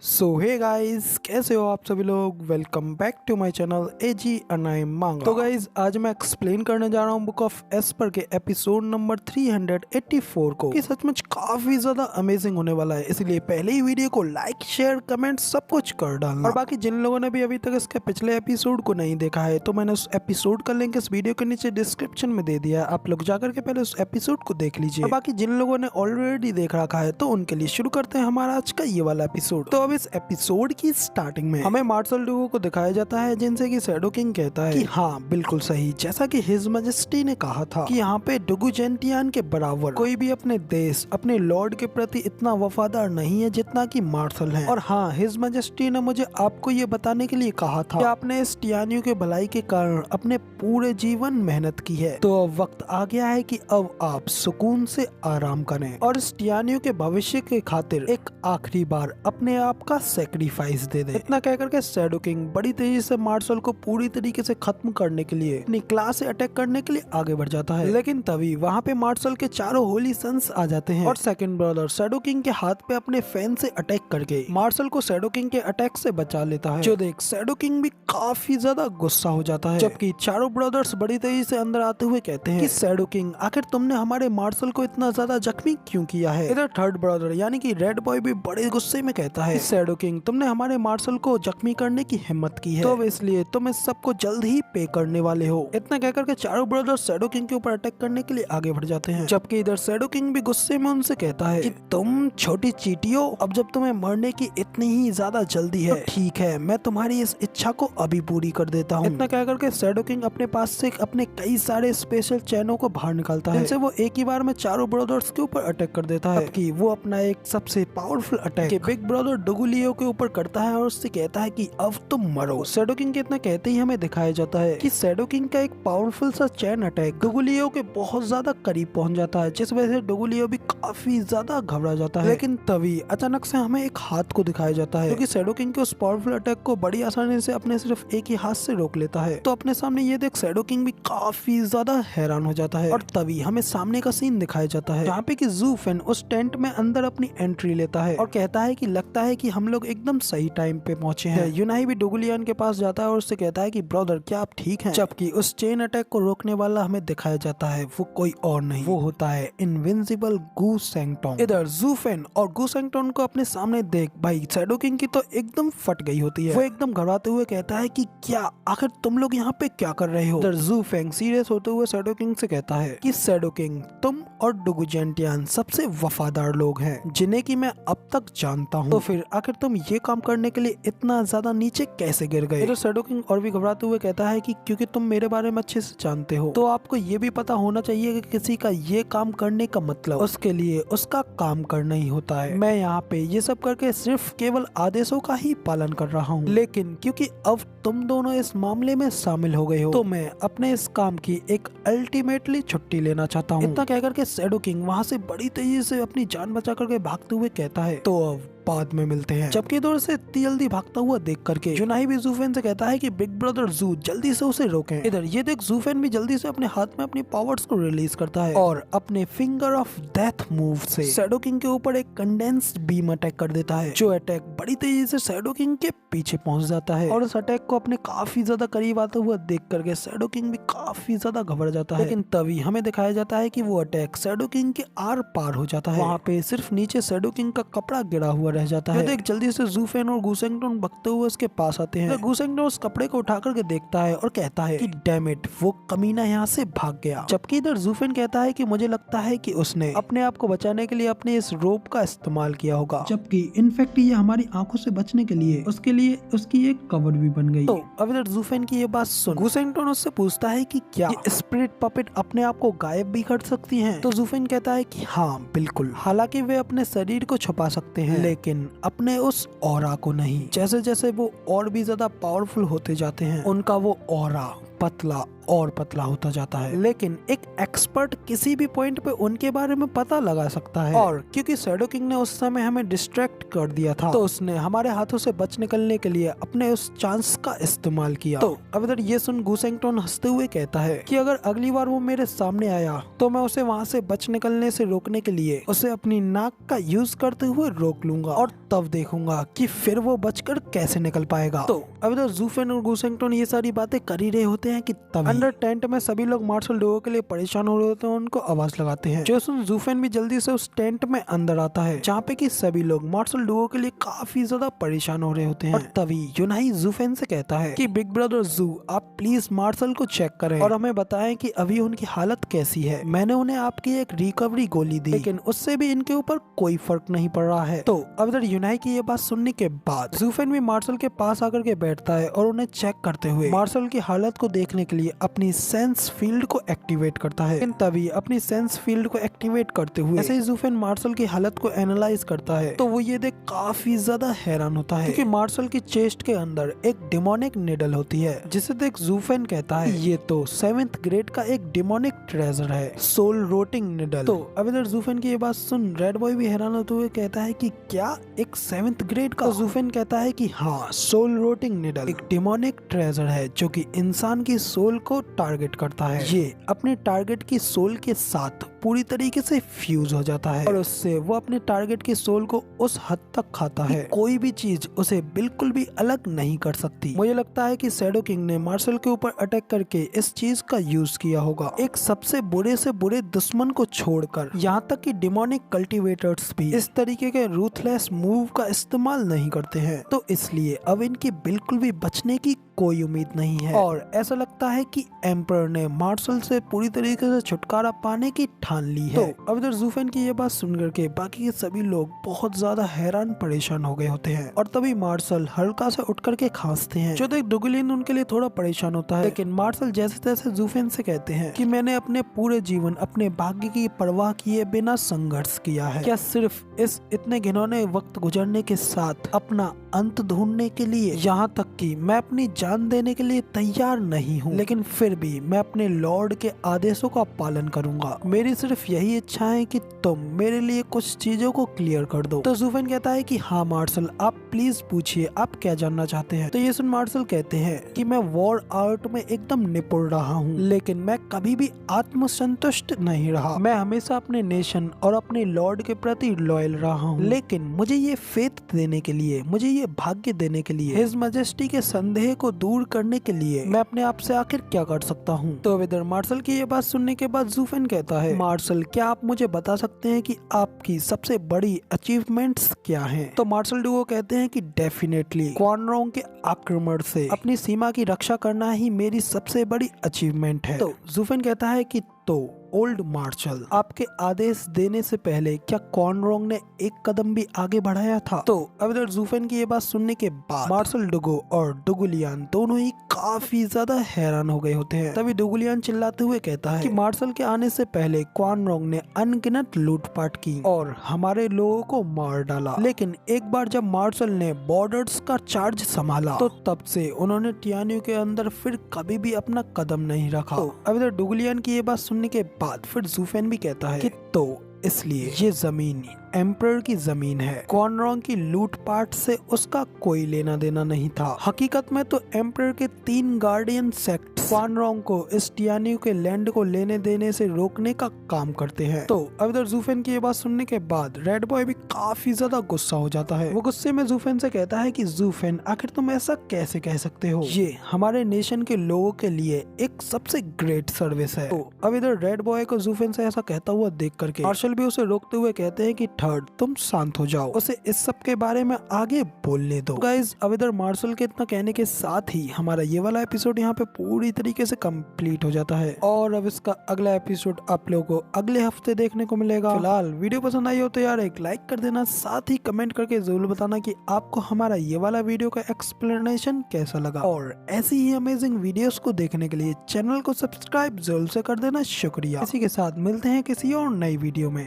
सो hey guys, कैसे हो आप सभी लोग। Welcome back to my channel एजी अनाई मांगा। तो गाइस, आज मैं एक्सप्लेन करने जा रहा हूँ बुक ऑफ एस्पर के एपिसोड नंबर 384 को, कि सचमुच काफी ज्यादा अमेजिंग होने वाला है। इसलिए पहले ही वीडियो को लाइक शेयर कमेंट सब कुछ कर डालना। और बाकी जिन लोगों ने भी अभी तक इसके पिछले एपिसोड को नहीं देखा है, तो मैंने उस एपिसोड का लिंक इस वीडियो के नीचे डिस्क्रिप्शन में दे दिया, आप लोग जाकर के पहले उस एपिसोड को देख लीजिए। और बाकी जिन लोगों ने ऑलरेडी देख रखा है, तो उनके लिए शुरू करते हैं हमारा आज का ये वाला एपिसोड। तो इस एपिसोड की स्टार्टिंग में हमें मार्शल डुगो को दिखाया जाता है, जिनसे कि शैडो किंग कहता है कि हाँ बिल्कुल सही, जैसा कि हिज मैजेस्टी ने कहा था कि यहाँ पे डुगु जेंटियान के बराबर कोई भी अपने देश अपने लॉर्ड के प्रति इतना वफादार नहीं है जितना कि मार्शल है। और हाँ, हिज मैजेस्टी ने मुझे आपको ये बताने के लिए कहा था कि आपने इस टियानियों के भलाई के कारण अपने पूरे जीवन मेहनत की है, तो अब वक्त आ गया है कि अब आप सुकून से आराम करें और इस टियानियों के भविष्य के खातिर एक आखिरी बार अपने आप का सेक्रीफाइस दे दे। इतना कहकर के शैडो किंग बड़ी तेजी से मार्शल को पूरी तरीके से खत्म करने के लिए अपनी क्लास से अटैक करने के लिए आगे बढ़ जाता है। लेकिन तभी वहाँ पे मार्शल के चारों होली सन्स आ जाते हैं और सेकंड ब्रदर शैडो किंग के हाथ पे अपने फैन से अटैक करके मार्शल को शैडो किंग के अटैक से बचा लेता है। जो देख शैडो किंग भी काफी ज्यादा गुस्सा हो जाता है, जबकि चारों ब्रदर्स बड़ी तेजी से अंदर आते हुए कहते हैं कि शैडो किंग, आखिर तुमने हमारे मार्शल को इतना ज्यादा जख्मी क्यों किया है। इधर थर्ड ब्रदर यानी कि रेड बॉय भी बड़े गुस्से में कहता है, शैडो किंग तुमने हमारे मार्शल को जख्मी करने की हिम्मत की है, तो अब इसलिए तुम इस सबको जल्द ही पे करने वाले हो। इतना कहकर के चारों ब्रदर्स शैडो किंग के ऊपर अटैक करने के लिए आगे बढ़ जाते हैं, जबकि इधर शैडो किंग भी गुस्से में उनसे कहता है कि तुम छोटी चीटियों, अब जब तुम्हें मरने की इतनी ही ज्यादा जल्दी है, तो ठीक है मैं तुम्हारी इस इच्छा को अभी पूरी कर देता हूँ। इतना कहकर के शैडो किंग अपने पास से अपने कई सारे स्पेशल चैनों को बाहर निकालता है, जिनसे वो एक ही बार में चारों ब्रदर्स के ऊपर अटैक कर देता है। कि वो अपना एक सबसे पावरफुल अटैक बिग ब्रदर डुगुलियो के ऊपर करता है और उससे कहता है कि अब तुम मरो। शैडो किंग के इतना कहते ही हमें दिखाया जाता है कि शैडो किंग का एक पावरफुल सा चैन अटैक डुगुलियो के बहुत ज्यादा करीब पहुंच जाता है, जिस वजह से डुगुलियो भी काफी ज्यादा घबरा जाता है। लेकिन तभी अचानक से हमें एक हाथ को दिखाया जाता है, क्योंकि शैडो किंग के उस पावरफुल अटैक को बड़ी आसानी से अपने सिर्फ एक ही हाथ से रोक लेता है। तो अपने सामने ये देख शैडो किंग भी काफी ज्यादा हैरान हो जाता है। और तभी हमें सामने का सीन दिखाया जाता है, जहाँ पे कि ज़ू फेन उस टेंट में अंदर अपनी एंट्री लेता है और कहता है कि लगता है कि हम लोग एकदम सही टाइम पे पहुंचे हैं। यूनाही भी डुगुलियन के पास जाता है और उससे कहता है कि ब्रदर क्या आप ठीक हैं। जबकि उस चेन अटैक को रोकने वाला हमें दिखाया जाता है, वो कोई और नहीं, वो होता है इनविंसिबल गू सेंगटोंग। इधर ज़ू फेन और गू सेंगटोंग को अपने सामने देख भाई शैडो किंग की तो एकदम फट गई होती है। वो एकदम घबराते हुए कहता है कि क्या आखिर तुम लोग यहाँ पे क्या कर रहे हो। इधर ज़ू फेंग सीरियस होते हुए शैडो किंग से कहता है कि शैडो किंग, तुम और डुगु जेंटियान सबसे वफादार लोग हैं जिन्हें कि मैं अब तक जानता हूँ, तो फिर आखिर तुम ये काम करने के लिए इतना ज्यादा नीचे कैसे गिर गए। तो शैडो किंग और भी घबराते हुए कहता है कि क्योंकि तुम मेरे बारे में अच्छे से जानते हो, तो आपको ये भी पता होना चाहिए कि किसी का ये काम करने का मतलब उसके लिए उसका काम करना ही होता है। मैं यहाँ पे ये सब करके सिर्फ केवल आदेशों का ही पालन कर रहा हूँ, लेकिन क्योंकि अब तुम दोनों इस मामले में शामिल हो गए हो, तो मैं अपने इस काम की एक अल्टीमेटली छुट्टी लेना चाहता हूँ। इतना कहकर के शैडो किंग वहाँ से बड़ी तेजी से अपनी जान बचा करके भागते हुए कहता है, तो अब बाद में मिलते हैं। जबकि इधर से इतनी जल्दी भागता हुआ देख करके यूनाही भी ज़ू फेन से कहता है कि बिग ब्रदर ज़ू जल्दी से उसे रोकें। इधर ये देख ज़ू फेन भी जल्दी से अपने हाथ में अपनी पावर्स को रिलीज करता है और अपने फिंगर ऑफ डेथ मूव से शैडो किंग के ऊपर एक कंडेंस्ड बीम अटैक कर देता है, जो अटैक बड़ी तेजी से शैडो किंग के पीछे पहुंच जाता है। और उस अटैक को अपने काफी ज्यादा करीब आता हुआ देख करके शैडो किंग भी काफी ज्यादा घबरा जाता है। लेकिन तभी हमें दिखाया जाता है कि वो अटैक शैडो किंग के आर पार हो जाता है। वहाँ पे सिर्फ नीचे शैडो किंग का कपड़ा गिरा हुआ रह जाता है। देख जल्दी से ज़ू फेन और गू सेंगटोंग भगते हुए उसके पास आते हैं। गू सेंगटोंग उस कपड़े को उठा करके देखता है और कहता है कि डैम इट, वो कमीना यहाँ से भाग गया। जबकि इधर ज़ू फेन कहता है कि मुझे लगता है कि उसने अपने आप को बचाने के लिए अपने इस रोप का इस्तेमाल किया होगा, जबकि इनफैक्ट ये हमारी आंखों से बचने के लिए उसकी एक कवर भी बन गई। तो अब इधर ज़ू फेन की ये बात सुन गू सेंगटोंग उससे पूछता है कि क्या ये स्पिरिट पपेट अपने आप को गायब भी कर सकती हैं। तो ज़ू फेन कहता है कि हाँ बिल्कुल, हालांकि वे अपने शरीर को छुपा सकते हैं, लेकिन अपने उस ऑरा को नहीं। जैसे जैसे वो और भी ज्यादा पावरफुल होते जाते हैं, उनका वो ऑरा पतला और पतला होता जाता है, लेकिन एक एक्सपर्ट किसी भी पॉइंट पे उनके बारे में पता लगा सकता है। और क्योंकि शैडो किंग ने उस समय हमें डिस्ट्रैक्ट कर दिया था, तो उसने हमारे हाथों से बच निकलने के लिए अपने उस चांस का इस्तेमाल किया। तो अब इधर ये सुन गुसेंगटोन हंसते हुए कहता है कि अगर अगली बार वो मेरे सामने आया तो मैं उसे वहाँ से बच निकलने से रोकने के लिए उसे अपनी नाक का यूज करते हुए रोक लूंगा और तब देखूंगा कि फिर वो बचकर कैसे निकल पाएगा। तो अब इधर जूफेन और गुसेंगटोन ये सारी बातें कर ही रहे होते हैं कि तब अंडर टेंट में सभी लोग मार्शल डुओ के लिए परेशान हो रहे होते हैं, उनको आवाज लगाते हैं। जोसन जूफेन भी जल्दी से उस टेंट में अंदर आता है जहाँ पे कि सभी लोग मार्शल डुओ के लिए काफी ज्यादा परेशान हो रहे होते हैं। और तभी यूनाही जूफेन से कहता है कि बिग ब्रदर जू आप प्लीज मार्शल को चेक करें और हमें बताएं कि अभी उनकी हालत कैसी है। मैंने उन्हें आपकी एक रिकवरी गोली दी, लेकिन उससे भी इनके ऊपर कोई फर्क नहीं पड़ रहा है। तो अब इधर यूनाही की ये बात सुनने के बाद जूफेन भी मार्शल के पास आकर के बैठता है और उन्हें चेक करते हुए मार्शल की हालत को देखने के लिए अपनी सेंस फील्ड को एक्टिवेट करता है। लेकिन तभी अपनी सेंस फील्ड को एक्टिवेट करते हुए ऐसे ही जूफेन मार्शल की हालत को एनालाइज करता है, तो वो ये देख काफी ज्यादा हैरान होता है क्योंकि मार्शल की चेस्ट के अंदर एक डिमोनिक निडल होती है, जिसे देख जूफेन कहता है ये तो 7th ग्रेड का एक डिमोनिक ट्रेजर है, सोल रोटिंग निडल। तो अब इधर जूफेन की ये बात सुन रेड बॉय भी हैरान होते हुए कहता है कि क्या एक 7th ग्रेड का? तो जूफेन कहता है कि हाँ, सोल रोटिंग निडल एक डिमोनिक ट्रेजर है जो कि इंसान की सोल को टारगेट करता है। ये अपने टारगेट की सोल के साथ पूरी तरीके से फ्यूज हो जाता है और उससे वो अपने टारगेट की सोल को उस हद तक खाता है कोई भी चीज उसे बिल्कुल भी अलग नहीं कर सकती। मुझे लगता है कि शैडो किंग ने मार्शल के ऊपर अटैक करके इस चीज का यूज किया होगा, एक सबसे बुरे से बुरे दुश्मन को छोड़कर। यहाँ तक कि डिमोनिक कल्टीवेटर्स भी इस तरीके के रूथलेस मूव का इस्तेमाल नहीं करते हैं, तो इसलिए अब इनकी बिल्कुल भी बचने की कोई उम्मीद नहीं है। और ऐसा लगता है कि एम्परर ने मार्शल से पूरी तरीके से छुटकारा पाने की ठान ली है। तो अब इधर जूफेन की ये बात सुनकर के बाकी के सभी लोग बहुत ज्यादा हैरान परेशान हो गए होते हैं और तभी मार्शल हल्का से उठ करके खांसते हैं, जो देख डुगलिन उनके लिए थोड़ा परेशान होता है। लेकिन मार्शल जैसे तैसे जूफेन से कहते हैं कि मैंने अपने पूरे जीवन अपने भाग्य की परवाह किए बिना संघर्ष किया है, क्या सिर्फ इस इतने घिनौने वक्त गुजरने के साथ अपना अंत ढूंढने के लिए? यहाँ तक कि मैं अपनी जान देने के लिए तैयार नहीं हूँ, लेकिन फिर भी मैं अपने लॉर्ड के आदेशों का पालन करूंगा। मेरी सिर्फ यही इच्छा है कि तुम मेरे लिए कुछ चीजों को क्लियर कर दो। तो जूफेन कहता है कि हाँ मार्शल, आप प्लीज पूछिए, आप क्या जानना चाहते हैं? तो ये सुन मार्शल कहते हैं कि मैं वॉर आर्ट में एकदम निपुण रहा हूँ, लेकिन मैं कभी भी आत्मसंतुष्ट नहीं रहा। मैं हमेशा अपने नेशन और अपने लॉर्ड के प्रति लॉयल रहा हूँ, लेकिन मुझे ये फेथ देने के लिए, मुझे ये भाग्य देने के लिए, हिज मैजेस्टी के संदेह को दूर करने के लिए मैं अपने आप से आखिर क्या कर सकता हूँ? तो इधर मार्शल की ये बात सुनने के बाद जूफेन कहता है, मार्शल क्या आप मुझे बता सकते हैं कि आपकी सबसे बड़ी अचीवमेंट्स क्या हैं? तो मार्शल डुओ कहते हैं कि डेफिनेटली क्वान रोंग के आक्रमण से अपनी सीमा की रक्षा करना ही मेरी सबसे बड़ी अचीवमेंट है। तो जूफेन कहता है कि तो ओल्ड मार्शल, आपके आदेश देने से पहले क्या क्वान रोंग ने एक कदम भी आगे बढ़ाया था? तो अब इधर जूफेन की ये बात सुनने के बाद मार्शल डुगो और डुगुलियान दोनों ही काफी ज्यादा हैरान हो गए होते हैं। तभी डुगुलियान चिल्लाते हुए कहता है कि मार्शल के आने से पहले क्वान रोंग ने अनगिनत लूटपाट की और हमारे लोगों को मार डाला, लेकिन एक बार जब मार्शल ने बॉर्डर्स का चार्ज संभाला तो तब से उन्होंने टियान्यू के अंदर फिर कभी भी अपना कदम नहीं रखा। तो अब इधर डुगुलियान की ये बात सुनने के बाद फिर जूफेन भी कहता है कि तो इसलिए ये जमीन एम्परर की जमीन है, क्वान रोंग की लूटपाट से उसका कोई लेना देना नहीं था। हकीकत में तो एम्परर के 3 गार्डियन सेक्ट क्वान रोंग को इस टियान्यू के लैंड को लेने देने से रोकने का काम करते हैं। तो अब इधर जूफेन की ये बात सुनने के बाद रेड बॉय भी काफी ज्यादा गुस्सा हो जाता है। वो गुस्से में जूफेन से कहता है कि जूफेन आखिर तुम ऐसा कैसे कह सकते हो? ये हमारे नेशन के लोगों के लिए एक सबसे ग्रेट सर्विस है। तो अब इधर रेड बॉय को जूफेन से ऐसा कहता हुआ देख करके मार्शल भी उसे रोकते हुए कहते हैं कि थर्ड तुम शांत हो जाओ, उसे इस सब के बारे में आगे बोलने दो। गाइज अब इधर मार्शल के इतना कहने के साथ ही हमारा ये वाला एपिसोड यहाँ पे पूरी तरीके से कंप्लीट हो जाता है और अब इसका अगला एपिसोड आप लोगों को अगले हफ्ते देखने को मिलेगा। फिलहाल वीडियो पसंद आई हो तो यार एक लाइक कर देना, साथ ही कमेंट करके जरूर बताना कि आपको हमारा ये वाला वीडियो का एक्सप्लेनेशन कैसा लगा और ऐसी ही अमेजिंग वीडियोस को देखने के लिए चैनल को सब्सक्राइब जरूर से कर देना। शुक्रिया। इसी के साथ मिलते हैं किसी और नई वीडियो में।